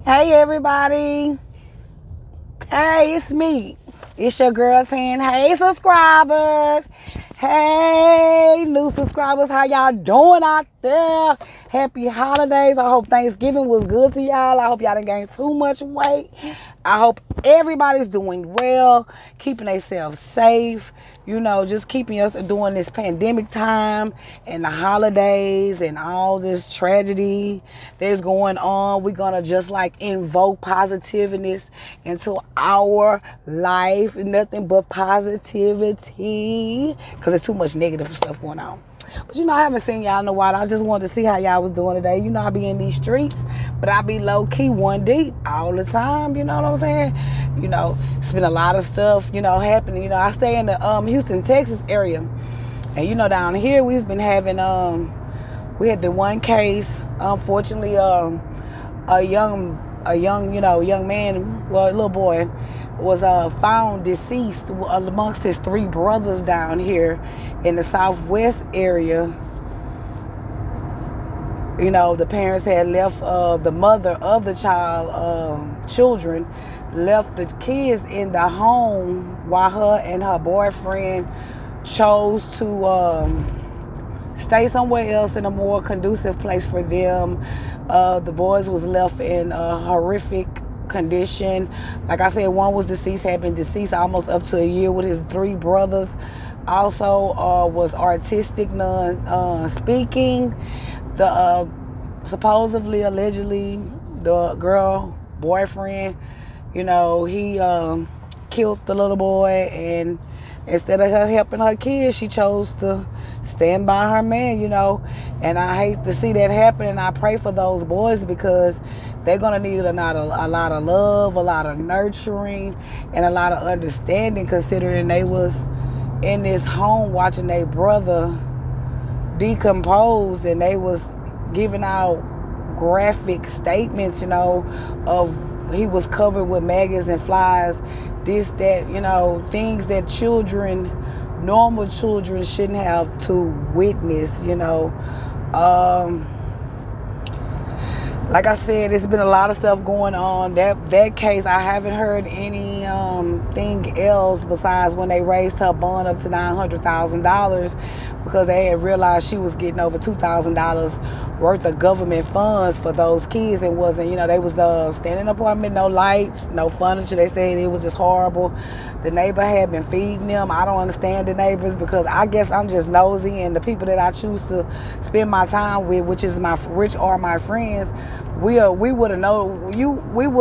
Hey everybody. Hey, it's me. It's your girl saying, hey subscribers. Hey new subscribers, how y'all doing out there? Happy holidays. I hope Thanksgiving was good to y'all. I hope y'all didn't gain too much weight. I hope everybody's doing well, keeping themselves safe, just keeping us during this pandemic time and the holidays and all this tragedy that's going on. We're going to just like invoke positiveness into our life. Nothing but positivity because there's too much negative stuff going on. But I haven't seen y'all in a while. I just wanted to see how y'all was doing today. I be in these streets, but I be low key one deep all the time. You know what I'm saying? It's been a lot of stuff, happening. I stay in the Houston, Texas area. And down here we've been having we had the one case, unfortunately, a young man, well, a little boy, was found deceased amongst his three brothers down here in the southwest area. The parents had left the mother of the children left the kids in the home while her and her boyfriend chose to stay somewhere else in a more conducive place for them. The boys was left in a horrific condition. Like I said, one was deceased, had been deceased almost up to a year with his three brothers. Also was autistic, non-speaking. The supposedly, allegedly, the girl boyfriend, he killed the little boy, and instead of her helping her kids, she chose to stand by her man, and I hate to see that happen, and I pray for those boys because they're going to need a lot of love, a lot of nurturing, and a lot of understanding, considering they was in this home watching their brother decompose, and they was giving out graphic statements, of he was covered with maggots and flies, this, that, things that normal children shouldn't have to witness, like I said, it's been a lot of stuff going on. That case, I haven't heard anything else besides when they raised her bond up to $900,000 because they had realized she was getting over $2,000 worth of government funds for those kids, and wasn't, they was staying in an apartment, no lights, no furniture. They said it was just horrible. The neighbor had been feeding them. I don't understand the neighbors because I guess I'm just nosy, and the people that I choose to spend my time with, which are my friends, we would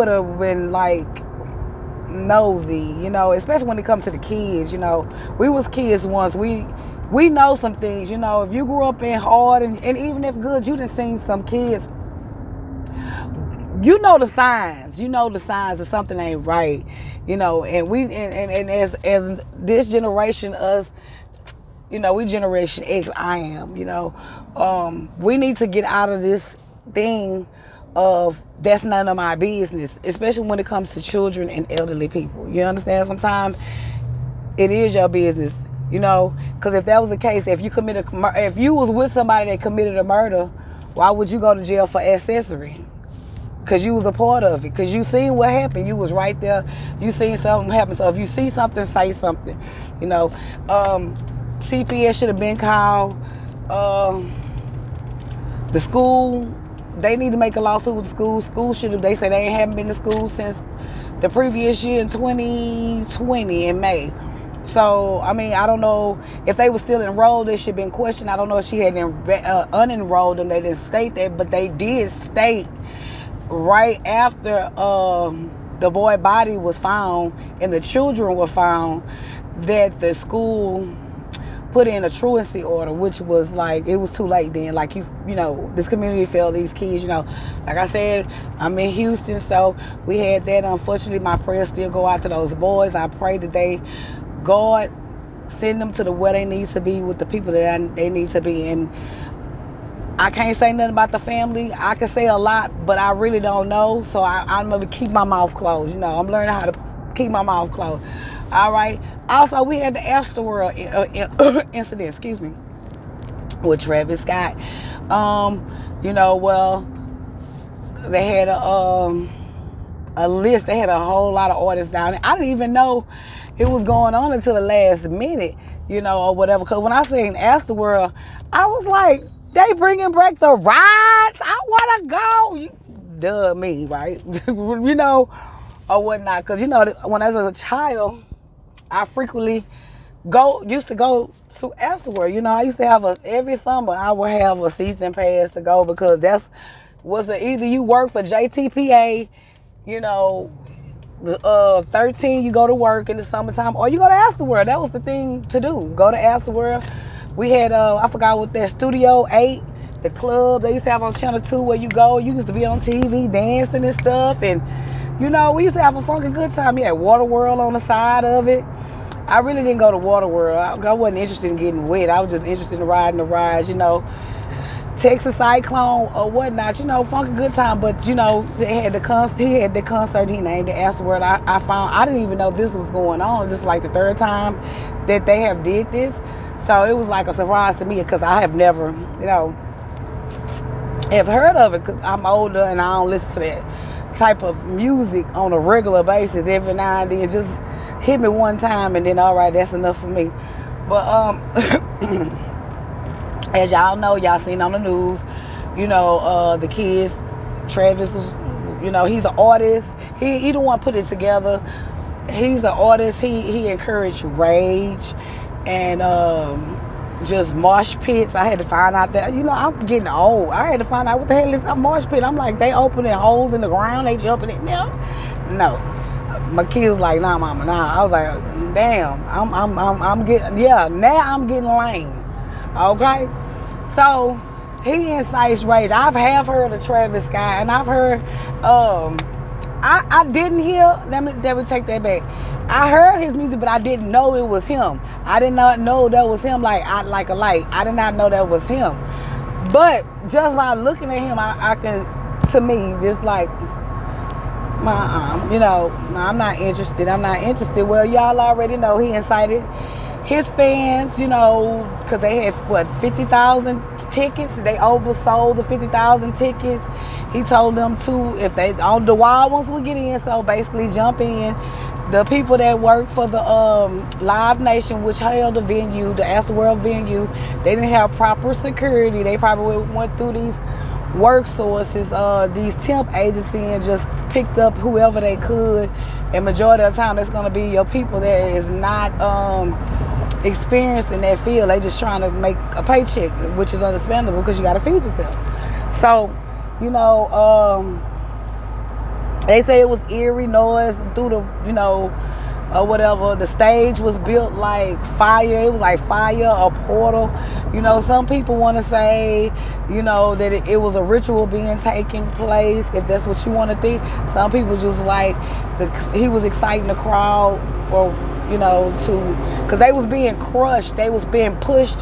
have been like nosy, especially when it comes to the kids. We was kids once. We know some things, if you grew up in hard and even if good, you done seen some kids, the signs, that something ain't right, and we and as this generation, us, we generation X, I am, we need to get out of this thing of that's none of my business, especially when it comes to children and elderly people. You understand? Sometimes it is your business, because if that was the case, if you was with somebody that committed a murder, why would you go to jail for accessory? Because you was a part of it, because you seen what happened, you was right there, you seen something happen. So if you see something, say something. CPS should have been called. The school, they need to make a lawsuit with the school. School should have, they say they haven't been to school since the previous year in 2020 in May. So, I don't know if they were still enrolled, they should have been questioned. I don't know if she had unenrolled and they didn't state that, but they did state right after the boy body was found and the children were found that the school put in a truancy order, which was like, it was too late then. Like, this community failed these kids, Like I said, I'm in Houston, so we had that. Unfortunately, my prayers still go out to those boys. I pray that God send them to where they need to be with the people that they need to be. And I can't say nothing about the family. I can say a lot, but I really don't know. So I'm going to keep my mouth closed. I'm learning how to keep my mouth closed. All right. Also, we had the Astroworld incident, with Travis Scott. Well, they had a list. They had a whole lot of artists down there. I didn't even know it was going on until the last minute, you know, or whatever. Because when I seen Astroworld, I was like, they bringing back the rides. I want to go. Duh me, right? You know, or whatnot. Because, you know, when I was a child, I frequently used to go to Astroworld. You know, I used to have every summer I would have a season pass to go, because either you work for JTPA, you know, 13 you go to work in the summertime, or you go to Astroworld. That was the thing to do. Go to Astroworld. We had I forgot what that Studio 8, the club they used to have on Channel 2, where you used to be on TV dancing and stuff, and you know, we used to have a fucking good time. We had Waterworld on the side of it. I really didn't go to Waterworld. I wasn't interested in getting wet. I was just interested in riding the rides, you know. Texas Cyclone or whatnot, you know, funky good time. But, you know, he had the concert he named it Astroworld. I didn't even know this was going on. This is like the third time that they have did this. So it was like a surprise to me, because I have never, you know, have heard of it, because I'm older and I don't listen to that type of music on a regular basis. Every now and then just hit me one time and then all right, that's enough for me. But as y'all know, y'all seen on the news, you know, the kids, Travis, you know, he's an artist. He the one put it together. He's an artist. He encouraged rage and just mosh pits. I had to find out that, you know, I'm getting old. I had to find out what the hell is a mosh pit. I'm like, they opening holes in the ground, they jumping in there. No. My kid was like, nah, mama, nah. I was like, damn, I'm getting, yeah, now I'm getting lame. Okay? So, he incites rage. I've heard of Travis Scott, and I've heard, I didn't hear, let me take that back. I heard his music, but I didn't know it was him. I did not know that was him, like a light. I did not know that was him. But just by looking at him, I can, to me, just like, you know, I'm not interested. Well, y'all already know he incited his fans, you know, because they had, 50,000 tickets. They oversold the 50,000 tickets. He told them to, if they, all the wild ones would get in, so basically jump in. The people that work for the Live Nation, which held the venue, the Astroworld venue, they didn't have proper security. They probably went through these work sources, these temp agencies, and just picked up whoever they could. And majority of the time, it's going to be your people that is not experienced in that field. They just trying to make a paycheck, which is understandable because you got to feed yourself. So, you know, they say it was eerie noise through the, you know, or whatever. The stage was built like fire. It was like fire, a portal. You know, some people want to say, you know, that it was a ritual being taking place, if that's what you want to think. Some people just like, he was exciting the crowd for, you know, because they was being crushed. They was being pushed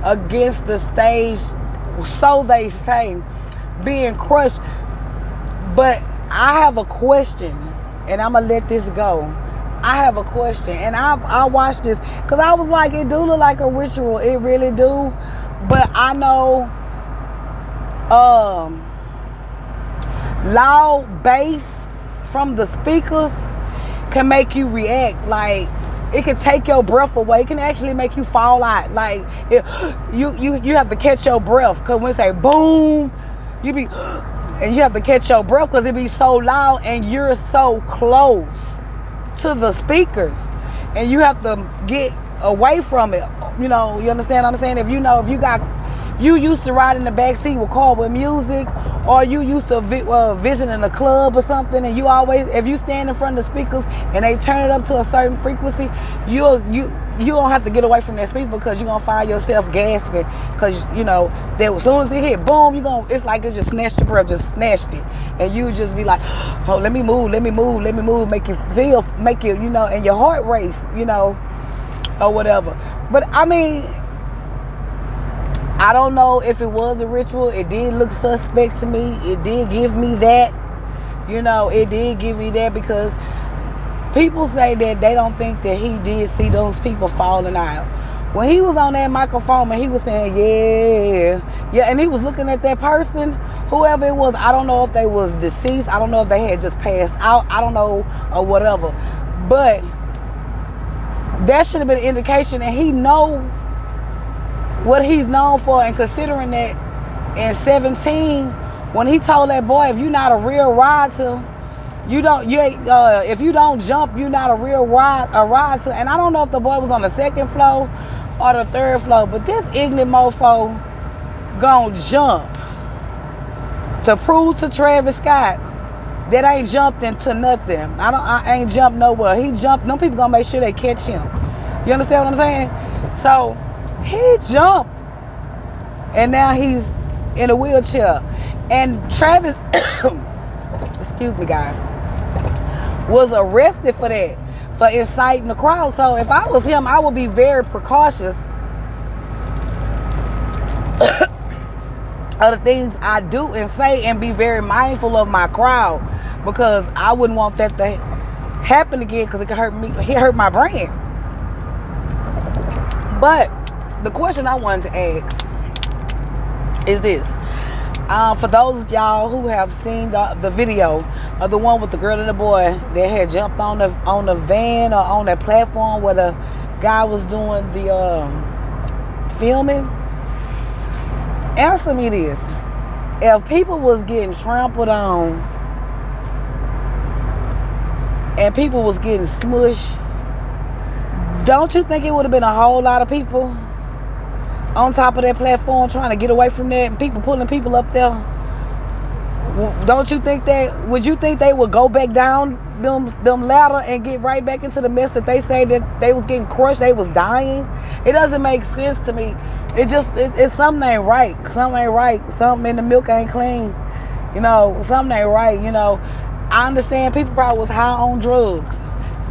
against the stage, so they say, being crushed. But I have a question, and I'm going to let this go. I have a question, and I watched this because I was like, it do look like a ritual. It really do. But I know loud bass from the speakers can make you react. Like, it can take your breath away. It can actually make you fall out. Like, you have to catch your breath, because when it say boom, you be, and you have to catch your breath because it be so loud and you're so close to the speakers, and you have to get away from it. You know, you understand what I'm saying? If you used to ride in the back seat with car with music, or you used to visiting a club or something, and if you stand in front of the speakers and they turn it up to a certain frequency, you don't have to get away from that speaker, because you're gonna find yourself gasping, because you know that as soon as it hit boom, it's like it just snatched your breath, just snatched it, and you just be like, oh, let me move, make you feel, you know, and your heart race, you know, or whatever. But I mean, I don't know if it was a ritual. It did look suspect to me. It did give me that, you know, because people say that they don't think that he did see those people falling out. When he was on that microphone and he was saying, yeah, and he was looking at that person, whoever it was, I don't know if they was deceased, I don't know if they had just passed out, I don't know, or whatever. But that should have been an indication, and he know what he's known for. And considering that in 17, when he told that boy, if you're not a real rider, if you don't jump, you're not a real rider. And I don't know if the boy was on the second floor or the third floor, but this ignorant mofo gonna jump to prove to Travis Scott that ain't jumped into nothing. I ain't jumped nowhere. He jumped. No people gonna make sure they catch him. You understand what I'm saying? So he jumped, and now he's in a wheelchair. And Travis, excuse me, guys, was arrested for that, for inciting the crowd. So if I was him, I would be very precautious of the things I do and say, and be very mindful of my crowd, because I wouldn't want that to happen again, because it could hurt me. It hurt my brand. But the question I wanted to ask is this. For those of y'all who have seen the video of the one with the girl and the boy that had jumped on the van or on that platform where the guy was doing the filming, answer me this. If people was getting trampled on and people was getting smushed, don't you think it would have been a whole lot of people on top of that platform trying to get away from that, and people pulling people up there? Don't you think that, would you think they would go back down them ladder and get right back into the mess that they say that they was getting crushed, they was dying? It doesn't make sense to me. It's something ain't right. Something ain't right. Something in the milk ain't clean. You know, something ain't right. You know, I understand people probably was high on drugs.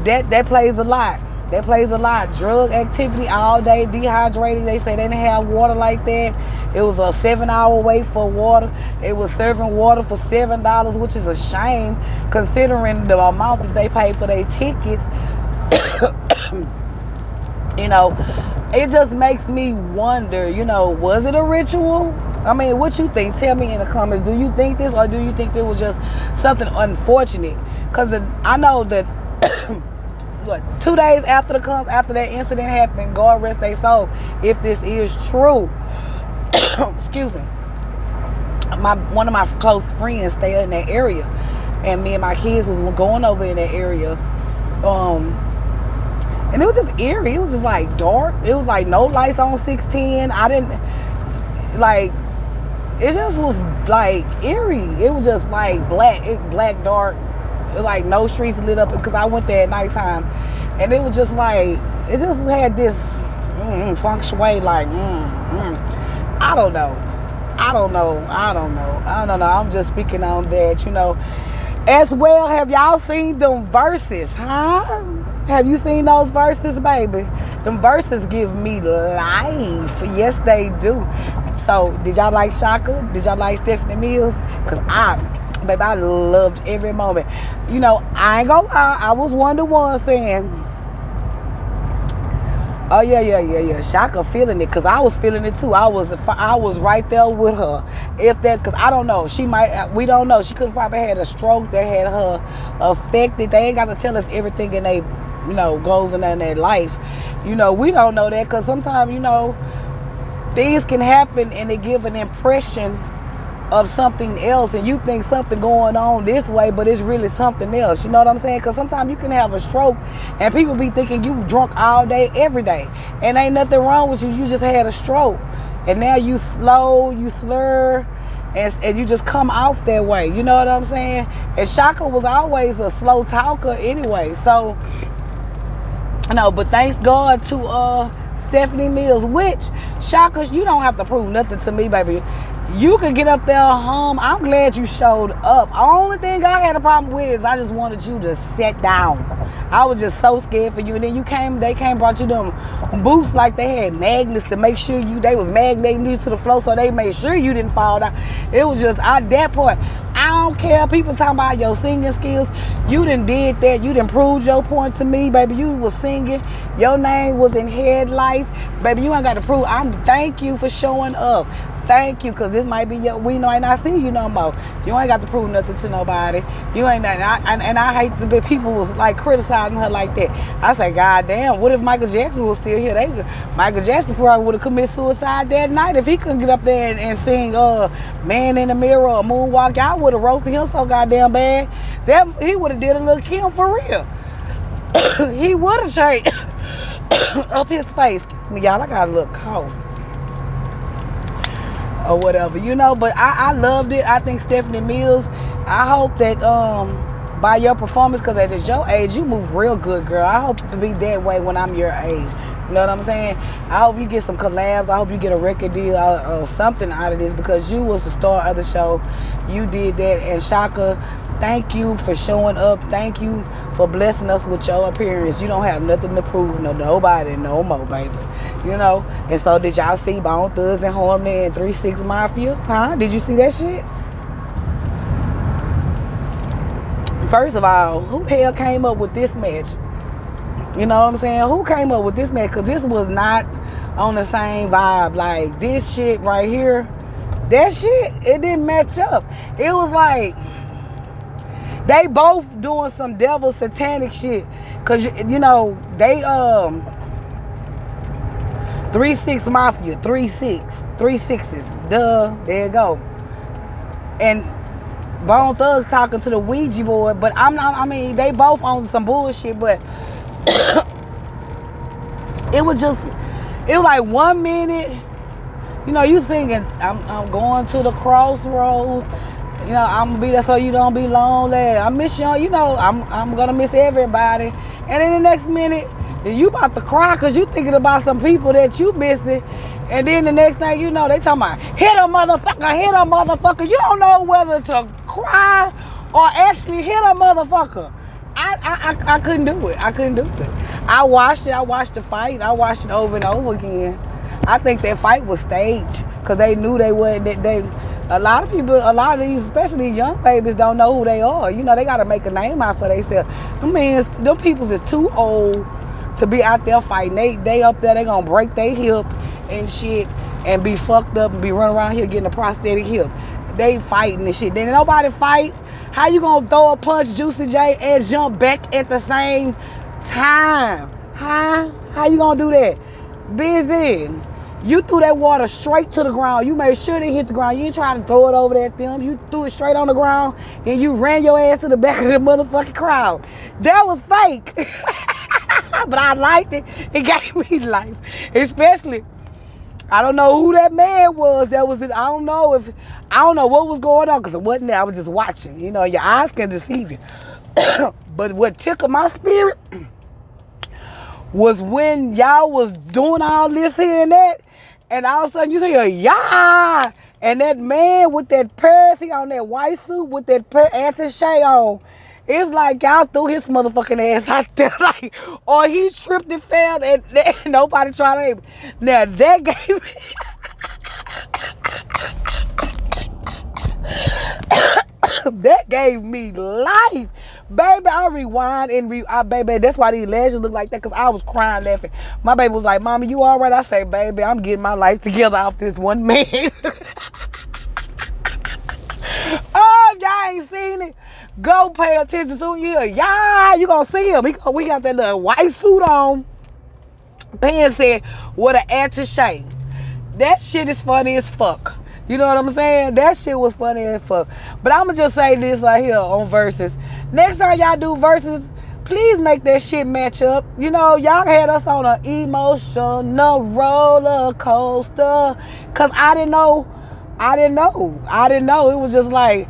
That plays a lot. That plays a lot. Drug activity all day, dehydrated. They say they didn't have water like that. It was a 7-hour wait for water. They was serving water for $7, which is a shame considering the amount that they paid for their tickets. You know, it just makes me wonder, you know, was it a ritual? I mean, what you think? Tell me in the comments. Do you think this, or do you think it was just something unfortunate? Because I know that what, 2 days after that incident happened, God rest their soul, if this is true, excuse me, one of my close friends stay in that area, and me and my kids was going over in that area, and it was just eerie. It was just like dark. It was like no lights on 610. I didn't like. It just was like eerie. It was just like black dark. Like no streets lit up, because I went there at nighttime, and it was just like, it just had this feng shui, like I don't know. I'm just speaking on that, you know. As well, have y'all seen them verses, huh? Have you seen those verses, baby? Them verses give me life. Yes, they do. So, did y'all like Shaka? Did y'all like Stephanie Mills? Because baby, I loved every moment. You know, I ain't gonna lie, I was one to one saying, oh yeah, Shaka feeling it, because I was feeling it too. I was right there with her. If that, because I don't know, we don't know. She could have probably had a stroke that had her affected. They ain't got to tell us everything in they, you know, goes in their life. You know, we don't know that, because sometimes, you know, things can happen and they give an impression of something else, and you think something going on this way, but it's really something else. You know what I'm saying? Because sometimes you can have a stroke and people be thinking you drunk all day, every day, and ain't nothing wrong with you. You just had a stroke, and now you slow, you slur, and you just come off that way. You know what I'm saying? And Shaka was always a slow talker anyway. So, no, but thanks God to Stephanie Mills, which, Shaka, you don't have to prove nothing to me, baby. You could get up there home. I'm glad you showed up. Only thing I had a problem with is I just wanted you to sit down. I was just so scared for you. And then they came, brought you them boots like they had magnets to make sure they was magneting you to the floor, so they made sure you didn't fall down. It was just, that part, I don't care. People talking about your singing skills. You done did that. You done proved your point to me, baby. You was singing. Your name was in headlights. Baby, you ain't got to prove. Thank you for showing up. Thank you, because this might be we might not see you no more. You ain't got to prove nothing to nobody. You ain't nothing. And I hate the people was like criticizing her like that. I say, God damn, what if Michael Jackson was still here? Michael Jackson probably would have committed suicide that night if he couldn't get up there and sing Man in the Mirror or Moonwalk. Y'all would have roasted him so goddamn bad. He would have did a little Kim for real. He would have changed up his face. Excuse me, y'all. I got a little cough. Or whatever, but I loved it. I think Stephanie Mills, I hope that by your performance, because at your age you move real good, girl. I hope to be that way when I'm your age. You know what I'm saying? I hope you get some collabs. I hope you get a record deal or something out of this, because you was the star of the show. You did that. And Shaka, thank you for showing up. Thank you for blessing us with your appearance. You don't have nothing to prove to nobody no more, baby. And so did y'all see Bone Thugs and Harmony and 3-6 Mafia? Huh? Did you see that shit? First of all, who the hell came up with this match? You know what I'm saying? Who came up with this match? Because this was not on the same vibe. Like, this shit right here, that shit, it didn't match up. It was like they both doing some devil satanic shit. Because, they 3-6 Mafia, 3-6s. Duh, there you go. And Bone Thugs talking to the Ouija board, but they both on some bullshit, but it was like 1 minute, you singing, I'm going to the crossroads, I'm gonna be there so you don't be lonely, I miss you, I'm gonna miss everybody, and then the next minute, you about to cry because you thinking about some people that you missing. And then the next thing you know, they talking about, hit a motherfucker. You don't know whether to cry or actually hit a motherfucker. I couldn't do it. I watched the fight. I watched it over and over again. I think that fight was staged because they knew they wouldn't. A lot of these, especially young babies, don't know who they are. They got to make a name out for themselves. Them peoples is too old to be out there fighting. They up there, they gonna break their hip and shit and be fucked up and be running around here getting a prosthetic hip. They fighting and shit. Then nobody fight. How you gonna throw a punch, Juicy J, and jump back at the same time? Huh? How you gonna do that? Busy. You threw that water straight to the ground. You made sure they hit the ground. You ain't trying to throw it over that film. You threw it straight on the ground and you ran your ass to the back of the motherfucking crowd. That was fake. But I liked it. It gave me life. Especially, I don't know who that man was. That was it. I don't know what was going on because it wasn't there. I was just watching. Your eyes can deceive you. But what tickled my spirit was when y'all was doing all this here and that, and all of a sudden you say, yeah, and that man with that Percy on that white suit with that anti-shade on, it's like y'all threw his motherfucking ass out there, like, or he tripped and fell, and nobody tried to aim. Now that gave me that gave me life, baby. I rewind and baby, that's why these lashes look like that, because I was crying laughing. My baby was like, Mommy, you all right? I say, baby, I'm getting my life together off this one man. Oh, y'all ain't seen it, go pay attention to him. Yeah, you gonna see him. We got that little white suit on. Pan said, what an anti-shade. That shit is funny as fuck. You know what I'm saying? That shit was funny as fuck. But I'ma just say this right here on Versus. Next time y'all do Versus, please make that shit match up. Y'all had us on an emotional roller coaster. Cause I didn't know. It was just like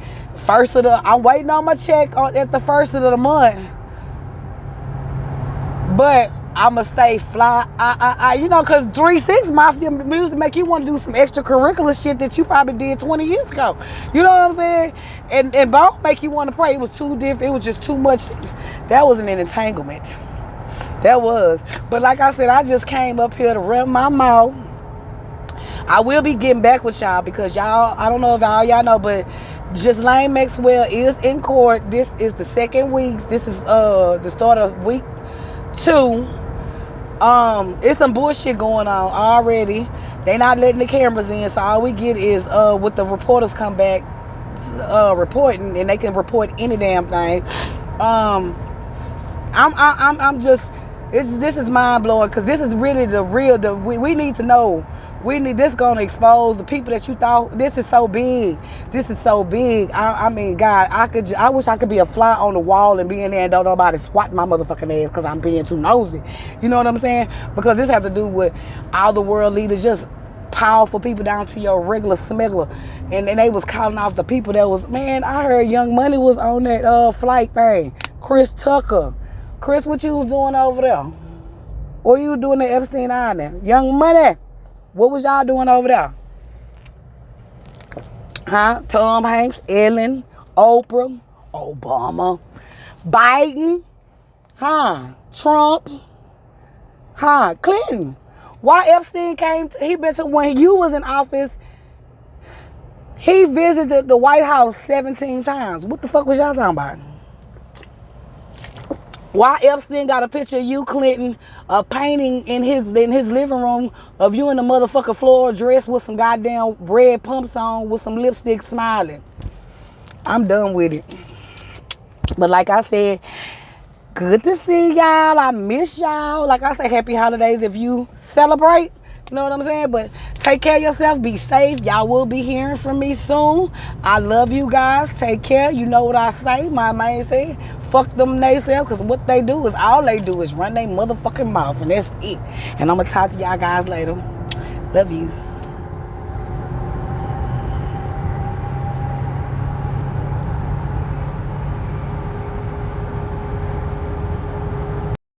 I'm waiting on my check at the first of the month. But I'ma stay fly. Cause 3-6 Mafia music make you want to do some extracurricular shit that you probably did 20 years ago. You know what I'm saying? And Bone make you want to pray. It was too different. It was just too much. That was an entanglement. That was. But like I said, I just came up here to run my mouth. I will be getting back with y'all because y'all, I don't know if all y'all know, but Ghislaine Maxwell is in court. This is the second week. This is the start of week 2. It's some bullshit going on already. They not letting the cameras in, so all we get is what the reporters come back reporting, and they can report any damn thing. I'm just, this is mind blowing, because this is really we need to know. This gonna expose the people that you thought. This is so big. I mean, God, I wish I could be a fly on the wall and be in there and don't nobody swat my motherfucking ass because I'm being too nosy. You know what I'm saying? Because this has to do with all the world leaders, just powerful people down to your regular smuggler. And they was calling off the people that was, man, I heard Young Money was on that flight thing. Chris Tucker. Chris, what you was doing over there? What you doing at Epstein Island? Young Money. What was y'all doing over there? Huh? Tom Hanks, Ellen, Oprah, Obama, Biden, huh? Trump, huh? Clinton. Why Epstein he been to, when you was in office, he visited the White House 17 times. What the fuck was y'all talking about? Why Epstein got a picture of you, Clinton, a painting in his living room of you in a motherfucking floral dress with some goddamn red pumps on with some lipstick smiling? I'm done with it. But like I said, good to see y'all. I miss y'all. Like I say, happy holidays if you celebrate. You know what I'm saying? But take care of yourself. Be safe. Y'all will be hearing from me soon. I love you guys. Take care. You know what I say. My man say, fuck them naysayers, because what they do is, all they do is run their motherfucking mouth, and that's it. And I'm going to talk to y'all guys later. Love you.